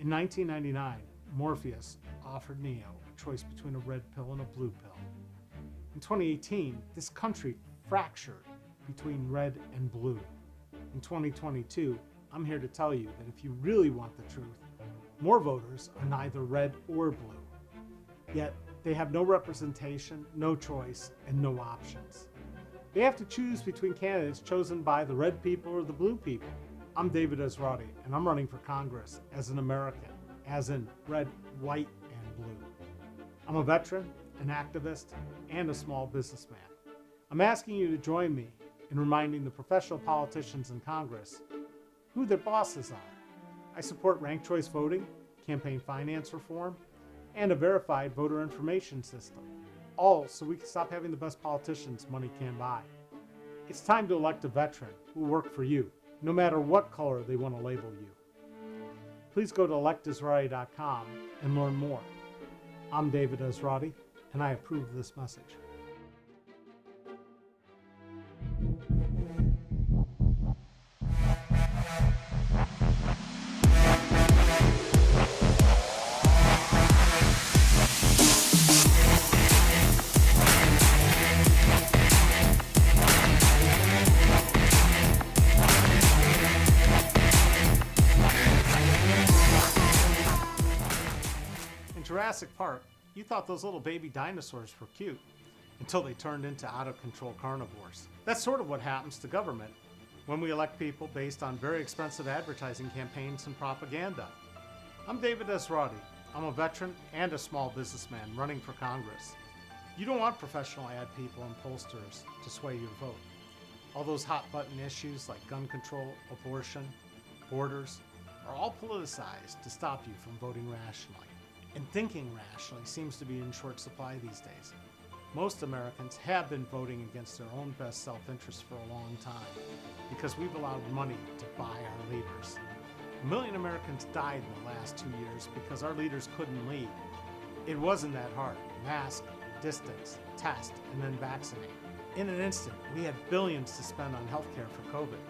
In 1999, Morpheus offered Neo a choice between a red pill and a blue pill. In 2018, this country fractured between red and blue. In 2022, I'm here to tell you that if you really want the truth, more voters are neither red or blue. Yet, they have no representation, no choice, and no options. They have to choose between candidates chosen by the red people or the blue people. I'm David Esrati, and I'm running for Congress as an American, as in red, white, and blue. I'm a veteran, an activist, and a small businessman. I'm asking you to join me in reminding the professional politicians in Congress who their bosses are. I support ranked choice voting, campaign finance reform, and a verified voter information system, all so we can stop having the best politicians money can buy. It's time to elect a veteran who will work for you, no matter what color they want to label you. Please go to electesrati.com and learn more. I'm David Esrati, and I approve this message. Jurassic Park, you thought those little baby dinosaurs were cute until they turned into out-of-control carnivores. That's sort of what happens to government when we elect people based on very expensive advertising campaigns and propaganda. I'm David Esrati. I'm a veteran and a small businessman running for Congress. You don't want professional ad people and pollsters to sway your vote. All those hot-button issues like gun control, abortion, borders are all politicized to stop you from voting rationally. And thinking rationally seems to be in short supply these days. Most Americans have been voting against their own best self-interest for a long time because we've allowed money to buy our leaders. 1 million Americans died in the last 2 years because our leaders couldn't lead. It wasn't that hard. Mask, distance, test, and then vaccinate. In an instant, we had billions to spend on healthcare for COVID,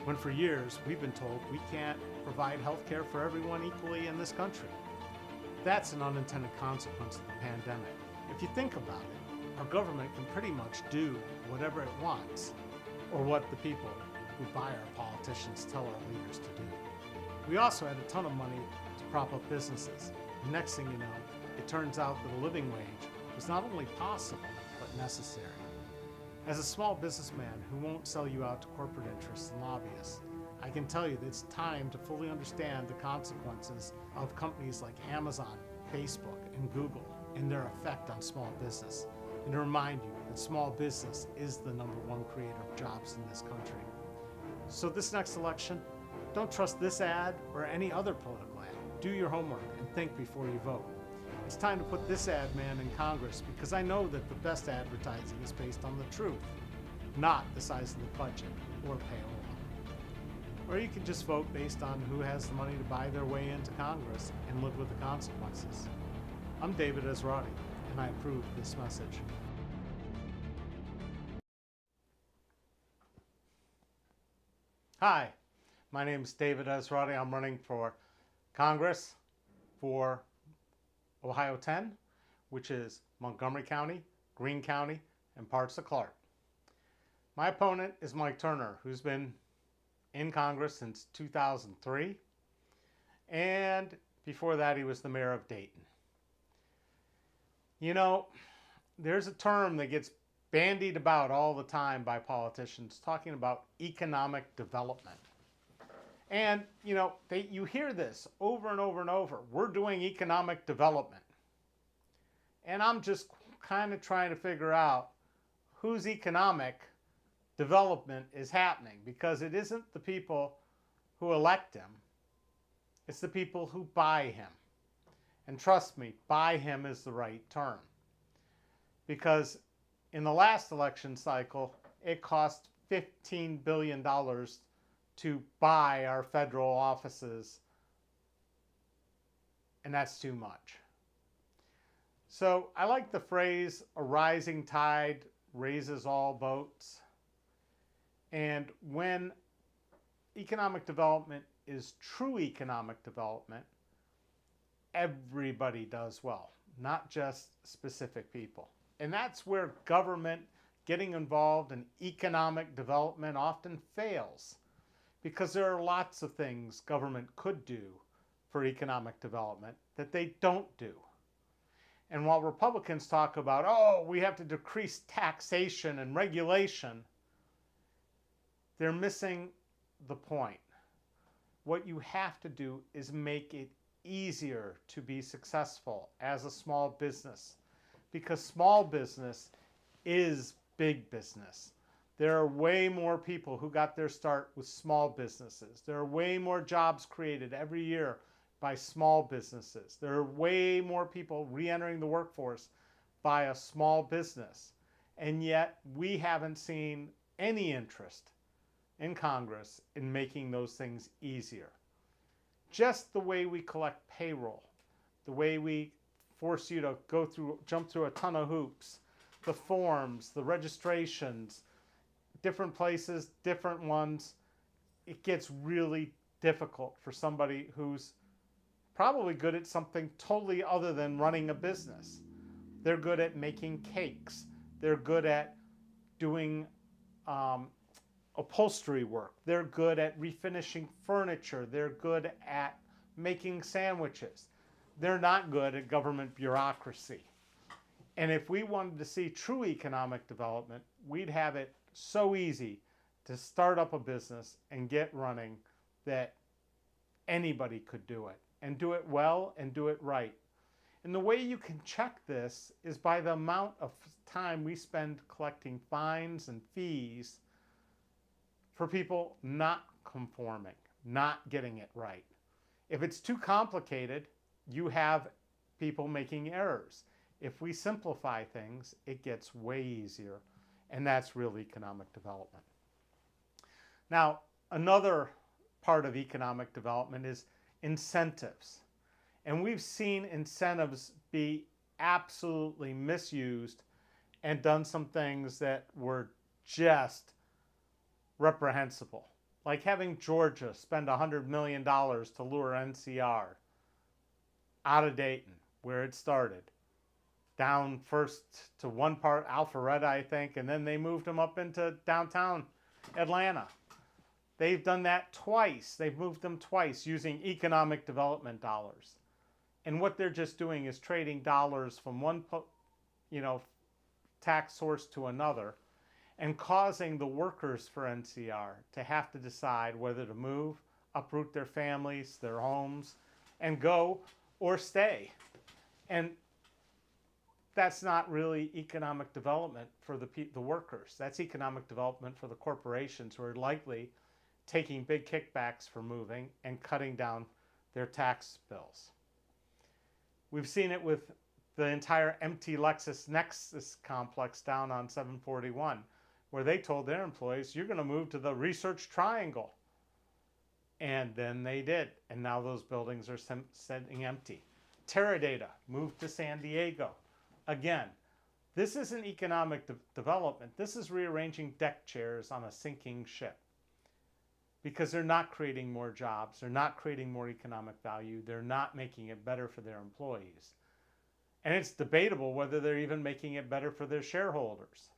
when for years we've been told we can't provide healthcare for everyone equally in this country. That's an unintended consequence of the pandemic. If you think about it, our government can pretty much do whatever it wants, or what the people who buy our politicians tell our leaders to do. We also had a ton of money to prop up businesses. The next thing you know, it turns out that a living wage was not only possible, but necessary. As a small businessman who won't sell you out to corporate interests and lobbyists, I can tell you that it's time to fully understand the consequences of companies like Amazon, Facebook, and Google and their effect on small business, and to remind you that small business is the #1 creator of jobs in this country. So this next election, don't trust this ad or any other political ad. Do your homework and think before you vote. It's time to put this ad man in Congress because I know that the best advertising is based on the truth, not the size of the budget or payola. Or you can just vote based on who has the money to buy their way into Congress and live with the consequences. I'm David Esrati, and I approve this message. Hi, my name is David Esrati. I'm running for Congress for OH-10, which is Montgomery County, Greene County, and parts of Clark. My opponent is Mike Turner, who's been in Congress since 2003, and before that he was the mayor of Dayton. You know, there's a term that gets bandied about all the time by politicians talking about economic development. And, you know, you hear this over and over and over. We're doing economic development. And I'm just kind of trying to figure out whose economic development is happening, because it isn't the people who elect him, it's the people who buy him. And trust me, buy him is the right term, because in the last election cycle it cost $15 billion to buy our federal offices, and that's too much. So I like the phrase, a rising tide raises all boats. And when economic development is true economic development, everybody does well, not just specific people. And that's where government getting involved in economic development often fails, because there are lots of things government could do for economic development that they don't do. And while Republicans talk about, oh, we have to decrease taxation and regulation, they're missing the point. What you have to do is make it easier to be successful as a small business, because small business is big business. There are way more people who got their start with small businesses. There are way more jobs created every year by small businesses. There are way more people re-entering the workforce by a small business. And yet we haven't seen any interest in Congress in making those things easier. Just the way we collect payroll, the way we force you to jump through a ton of hoops, the forms, the registrations, different places, different ones, it gets really difficult for somebody who's probably good at something totally other than running a business. They're good at making cakes. They're good at doing upholstery work. They're good at refinishing furniture. They're good at making sandwiches. They're not good at government bureaucracy. And if we wanted to see true economic development, we'd have it so easy to start up a business and get running that anybody could do it, and do it well and do it right. And the way you can check this is by the amount of time we spend collecting fines and fees for people not conforming, not getting it right. If it's too complicated, you have people making errors. If we simplify things, it gets way easier, and that's real economic development. Now, another part of economic development is incentives. And we've seen incentives be absolutely misused and done some things that were just reprehensible. Like having Georgia spend $100 million to lure NCR out of Dayton, where it started, down first to one part, Alpharetta, I think, and then they moved them up into downtown Atlanta. They've done that twice. They've moved them twice using economic development dollars. And what they're just doing is trading dollars from one tax source to another, and causing the workers for NCR to have to decide whether to move, uproot their families, their homes, and go or stay. And that's not really economic development for the workers. That's economic development for the corporations, who are likely taking big kickbacks for moving and cutting down their tax bills. We've seen it with the entire empty LexisNexis complex down on 741, where they told their employees, you're going to move to the Research Triangle. And then they did. And now those buildings are sitting empty. Teradata moved to San Diego. Again, this isn't economic development. This is rearranging deck chairs on a sinking ship, because they're not creating more jobs. They're not creating more economic value. They're not making it better for their employees. And it's debatable whether they're even making it better for their shareholders.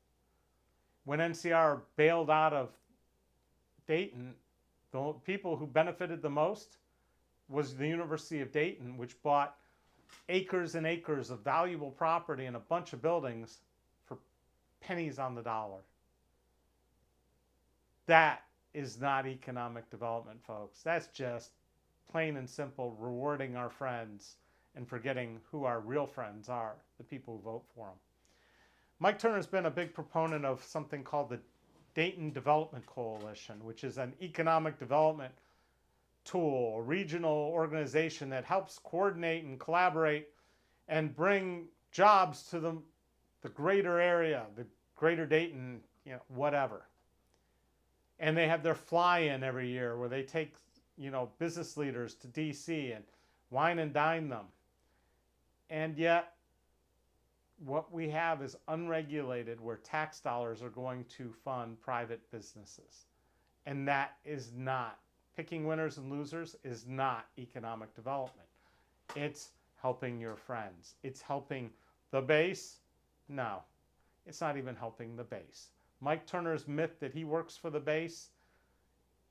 When NCR bailed out of Dayton, the people who benefited the most was the University of Dayton, which bought acres and acres of valuable property and a bunch of buildings for pennies on the dollar. That is not economic development, folks. That's just plain and simple rewarding our friends and forgetting who our real friends are, the people who vote for them. Mike Turner's been a big proponent of something called the Dayton Development Coalition, which is an economic development tool, a regional organization that helps coordinate and collaborate and bring jobs to the greater area, the greater Dayton, whatever. And they have their fly-in every year where they take, business leaders to DC and wine and dine them. And yet, what we have is unregulated, where tax dollars are going to fund private businesses. And that is not, picking winners and losers is not economic development. It's helping your friends. It's helping the base? No, it's not even helping the base. Mike Turner's myth that he works for the base,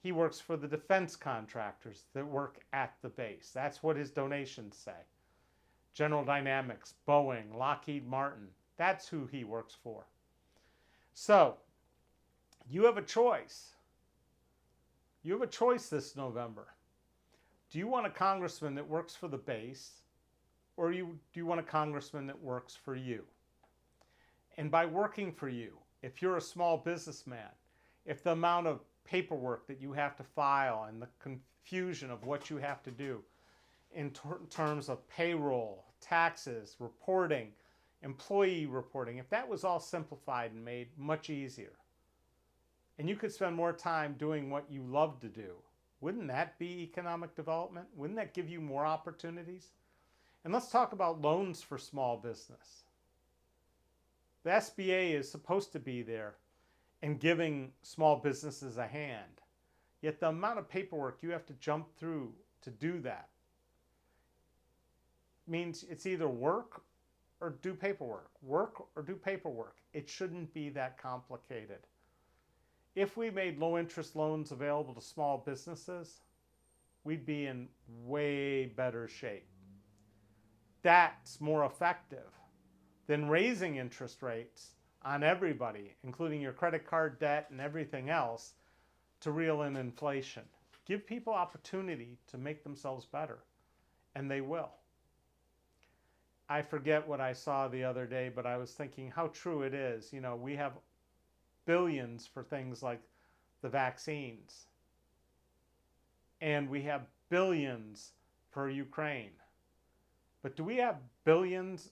he works for the defense contractors that work at the base. That's what his donations say. General Dynamics, Boeing, Lockheed Martin, that's who he works for. So, you have a choice. You have a choice this November. Do you want a congressman that works for the base, or do you want a congressman that works for you? And by working for you, if you're a small businessman, if the amount of paperwork that you have to file and the confusion of what you have to do in terms of payroll, taxes, reporting, employee reporting, if that was all simplified and made much easier, and you could spend more time doing what you love to do, wouldn't that be economic development? Wouldn't that give you more opportunities? And let's talk about loans for small business. The SBA is supposed to be there and giving small businesses a hand. Yet the amount of paperwork you have to jump through to do that means it's either work or do paperwork. Work or do paperwork. It shouldn't be that complicated. If we made low-interest loans available to small businesses, we'd be in way better shape. That's more effective than raising interest rates on everybody, including your credit card debt and everything else, to reel in inflation. Give people opportunity to make themselves better, and they will. I forget what I saw the other day, but I was thinking how true it is. You know, we have billions for things like the vaccines, and we have billions for Ukraine. But do we have billions?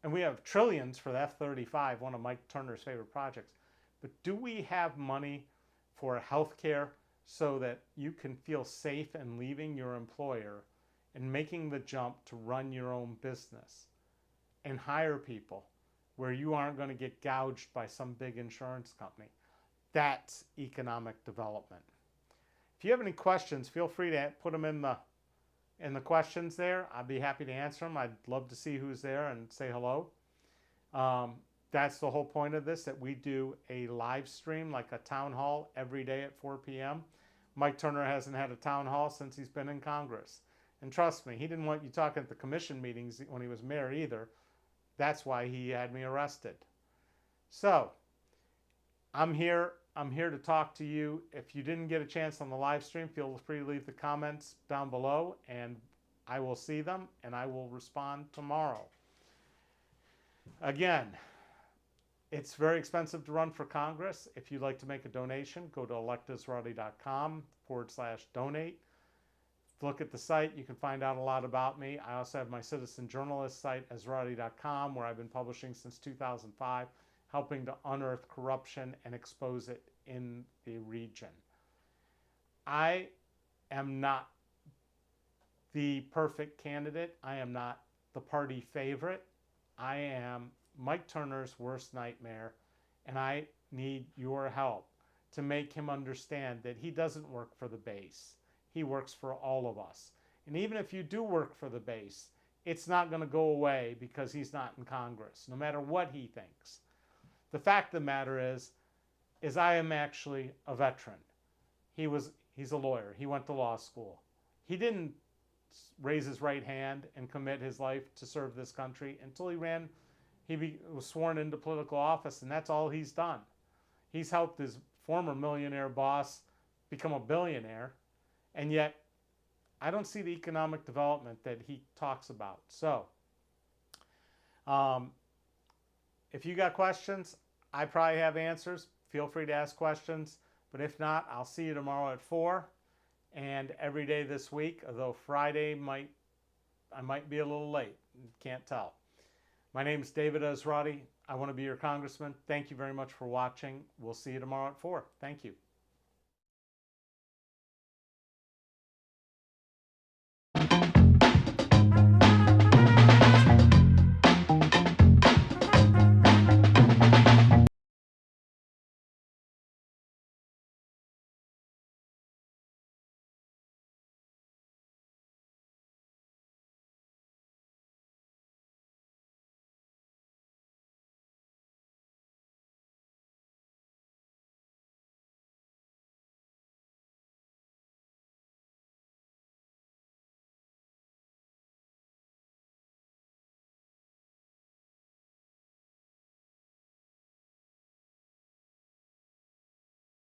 And we have trillions for the F-35, one of Mike Turner's favorite projects. But do we have money for healthcare so that you can feel safe in leaving your employer and making the jump to run your own business and hire people where you aren't going to get gouged by some big insurance company? That's economic development. If you have any questions, feel free to put them in the questions there. I'd be happy to answer them. I'd love to see who's there and say hello. That's the whole point of this, that we do a live stream, like a town hall, every day at 4 p.m. Mike Turner hasn't had a town hall since he's been in Congress. And trust me, he didn't want you talking at the commission meetings when he was mayor either. That's why he had me arrested. So, I'm here to talk to you. If you didn't get a chance on the live stream, feel free to leave the comments down below, and I will see them, and I will respond tomorrow. Again, it's very expensive to run for Congress. If you'd like to make a donation, go to electesrati.com/donate. Look at the site. You can find out a lot about me. I also have my citizen journalist site, Esrati.com, where I've been publishing since 2005, helping to unearth corruption and expose it in the region. I am not the perfect candidate. I am not the party favorite. I am Mike Turner's worst nightmare, and I need your help to make him understand that he doesn't work for the base. He works for all of us. And even if you do work for the base, it's not going to go away because he's not in Congress, no matter what he thinks. The fact of the matter is I am actually a veteran. He's a lawyer. He went to law school. He didn't raise his right hand and commit his life to serve this country until he was sworn into political office, and that's all he's done. He's helped his former millionaire boss become a billionaire, and yet I don't see the economic development that he talks about. So, if you got questions, I probably have answers. Feel free to ask questions. But if not, I'll see you tomorrow at 4 and every day this week, although Friday I might be a little late. Can't tell. My name is David Esrati. I want to be your congressman. Thank you very much for watching. We'll see you tomorrow at 4. Thank you.